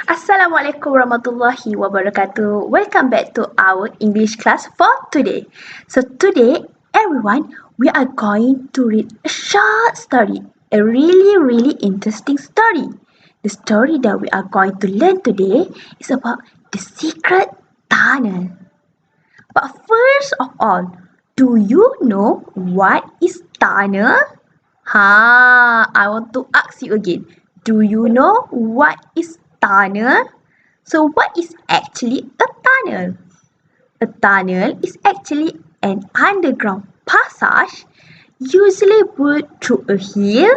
Assalamualaikum warahmatullahi wabarakatuh. Welcome back to our English class for today. So today, everyone, we are going to read a short story, a really interesting story. The story that we are going to learn today is about the secret tunnel. But first of all, do you know what is tunnel? I want to ask you again. Do you know what is tunnel? So what is actually a tunnel? A tunnel is actually an underground passage usually built through a hill,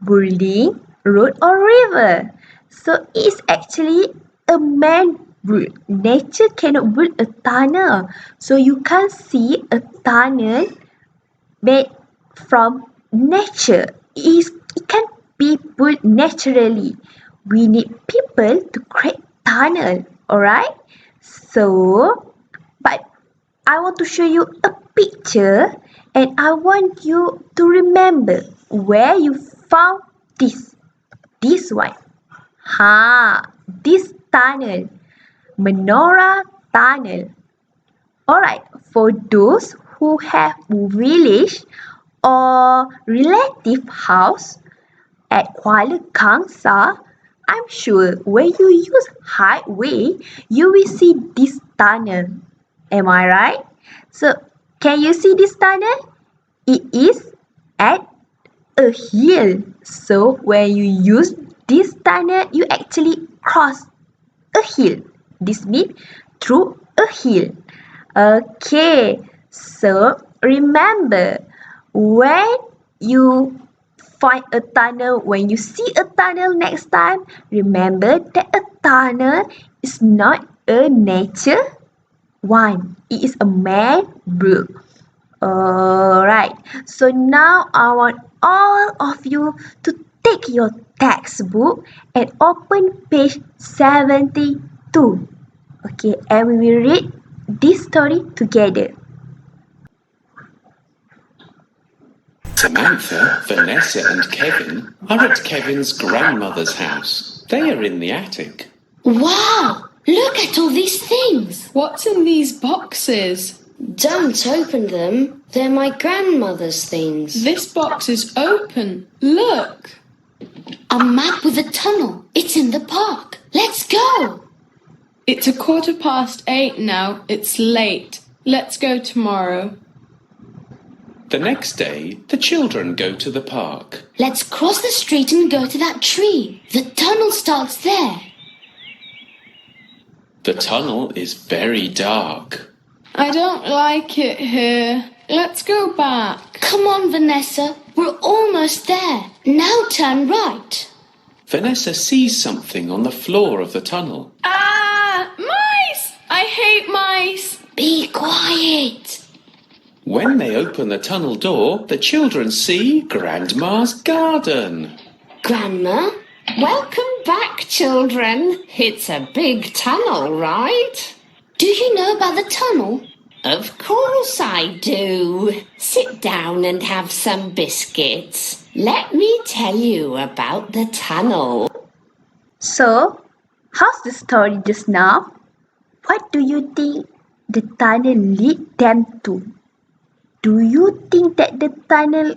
building, road or river. So it's actually a man-built. Nature cannot build a tunnel. So you can't see a tunnel made from nature. It can be built naturally. We need people to create tunnel, alright? So, but I want to show you a picture and I want you to remember where you found this. This one. This tunnel. Menorah tunnel. Alright, for those who have village or relative house at Kuala Kangsar, I'm sure when you use highway, you will see this tunnel. Am I right? So, can you see this tunnel? It is at a hill. So, when you use this tunnel, you actually cross a hill. This means through a hill. Okay, so remember when you find a tunnel, when you see a tunnel next time, remember that a tunnel is not a nature one. It is a man-built. Alright, so now I want all of you to take your textbook and open page 72. Okay, and we will read this story together. Samantha, Vanessa and Kevin are at Kevin's grandmother's house. They are in the attic. Wow! Look at all these things! What's in these boxes? Don't open them. They're my grandmother's things. This box is open. Look! A map with a tunnel. It's in the park. Let's go! It's 8:15 now. It's late. Let's go tomorrow. The next day, the children go to the park. Let's cross the street and go to that tree. The tunnel starts there. The tunnel is very dark. I don't like it here. Let's go back. Come on, Vanessa. We're almost there. Now turn right. Vanessa sees something on the floor of the tunnel. Ah! Mice! I hate mice! Be quiet. When they open the tunnel door, the children see Grandma's garden. Grandma? Welcome back, children. It's a big tunnel, right? Do you know about the tunnel? Of course I do. Sit down and have some biscuits. Let me tell you about the tunnel. So, how's the story just now? What do you think the tunnel lead them to? Do you think that the tunnel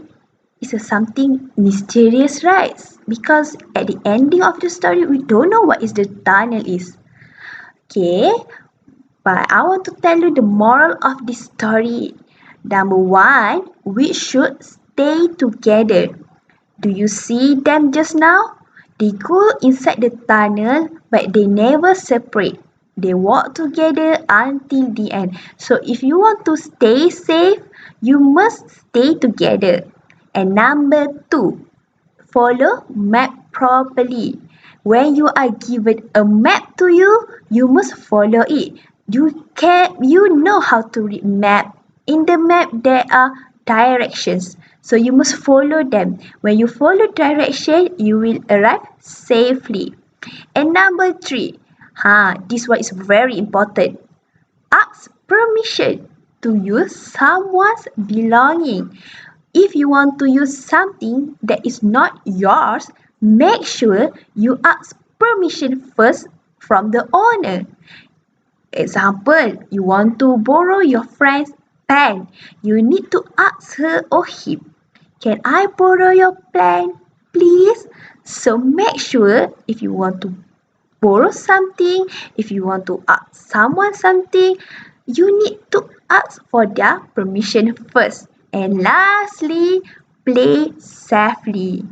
is something mysterious, right? Because at the ending of the story, we don't know what is the tunnel is. Okay, but I want to tell you the moral of this story. Number one, we should stay together. Do you see them just now? They go inside the tunnel, but they never separate. They walk together until the end. So if you want to stay safe, you must stay together. And number two, follow map properly. When you are given a map to you, you must follow it. You know how to read map. In the map there are directions. So you must follow them. When you follow direction, you will arrive safely. And number three, this one is very important. Ask permission to use someone's belonging. If you want to use something that is not yours, make sure you ask permission first from the owner. Example, you want to borrow your friend's pen. You need to ask her or him, can I borrow your pen, please? So make sure if you want to borrow something, if you want to ask someone something, you need to ask for their permission first. And lastly, play safely.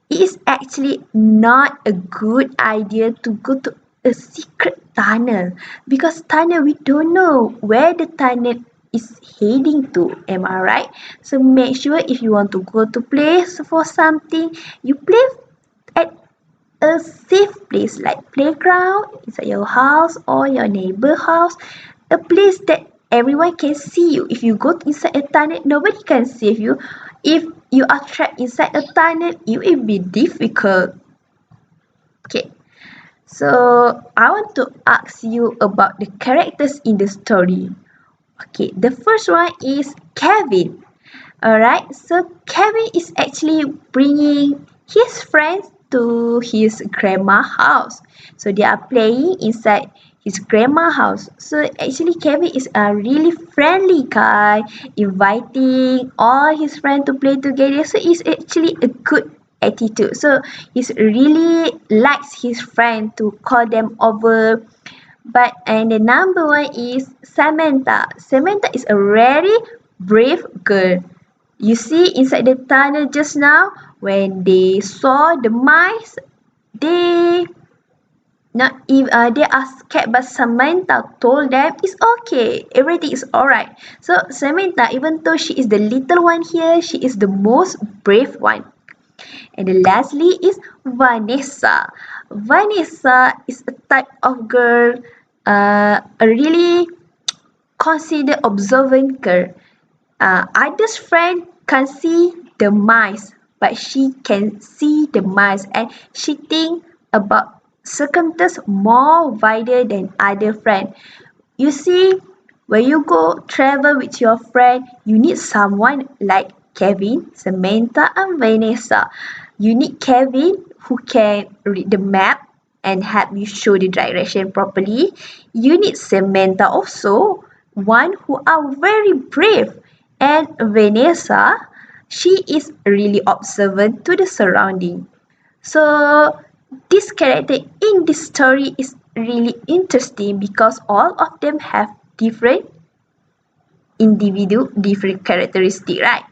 It is actually not a good idea to go to a secret tunnel because tunnel we don't know where the tunnel is heading to. Am I right? So make sure if you want to go to place for something, you play at a safe place like playground inside your house or your neighbor house, a place that everyone can see you. If you go inside a tunnel, nobody can save you. If you are trapped inside a tunnel, it will be difficult. Okay, so I want to ask you about the characters in the story. Okay, the first one is Kevin. Alright, so Kevin is actually bringing his friends to his grandma house. So they are playing inside his grandma house. So actually Kevin is a really friendly guy, inviting all his friends to play together. So it's actually a good attitude. So he's really likes his friend to call them over. But and the number one is Samantha. Samantha is a very brave girl. You see inside the tunnel just now, when they saw the mice, they they are scared, but Samantha told them it's okay, everything is alright. So Samantha, even though she is the little one here, she is the most brave one. And the lastly is Vanessa. Vanessa is a type of girl, a really considered observant girl. Others friend can't see the mice, but she can see the mice and she think about circumstances more wider than other friend. You see, when you go travel with your friend, you need someone like Kevin, Samantha, and Vanessa. You need Kevin who can read the map and help you show the direction properly. You need Samantha also, one who are very brave. And Vanessa, she is really observant to the surrounding. So this character in this story is really interesting because all of them have different different characteristic, right?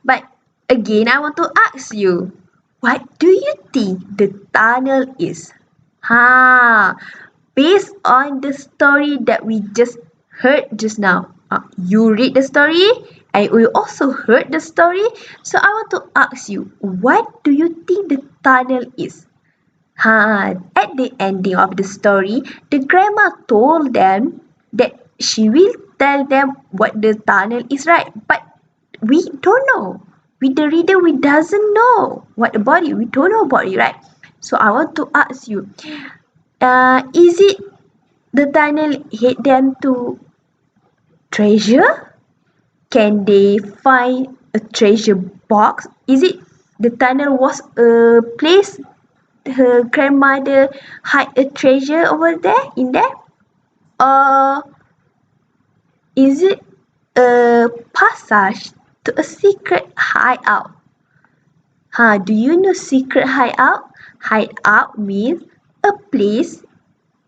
But again, I want to ask you, what do you think the tunnel is? Based on the story that we just heard just now. You read the story and we also heard the story. So I want to ask you, what do you think the tunnel is? At the ending of the story, the grandma told them that she will tell them what the tunnel is, right? But we don't know. With the reader, we doesn't know what about it. We don't know about it, right? So I want to ask you, is it the tunnel head them to treasure? Can they find a treasure box? Is it the tunnel was a place her grandmother hide a treasure over there in there? Or is it a passage to a secret hideout? Do you know secret hideout? Hideout means a place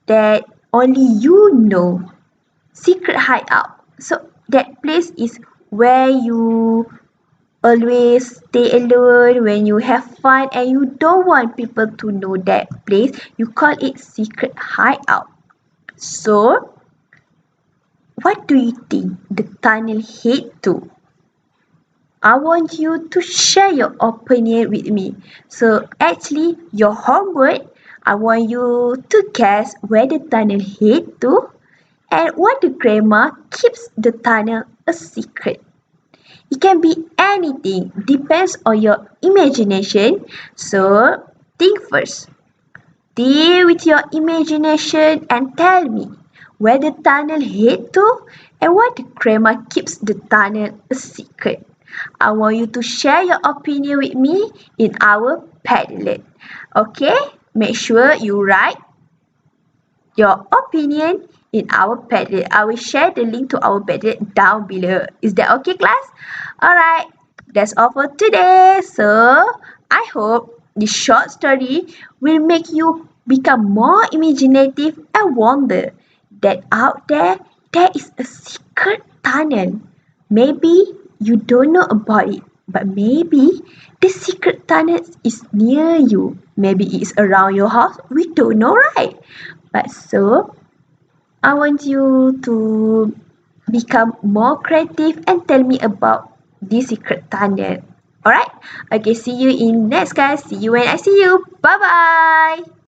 that only you know. Secret hideout. So that place is where you always stay alone when you have fun and you don't want people to know that place. You call it secret hideout. So, what do you think the tunnel head to? I want you to share your opinion with me. So, actually, your homework, I want you to guess where the tunnel head to and what the grandma keeps the tunnel a secret. It can be anything, depends on your imagination. So, think first. Deal with your imagination and tell me where the tunnel head to and why the grandma keeps the tunnel a secret. I want you to share your opinion with me in our Padlet. Okay? make sure you write your opinion in our Padlet. I will share the link to our Padlet down below. Is that okay, class? Alright, that's all for today. So, I hope this short story will make you become more imaginative and wonder that out there is a secret tunnel. Maybe you don't know about it, but maybe the secret tunnel is near you. Maybe it's around your house. We don't know, right? But so, I want you to become more creative and tell me about this secret tunnel. Alright? Okay, see you in next class. See you when I see you. Bye bye.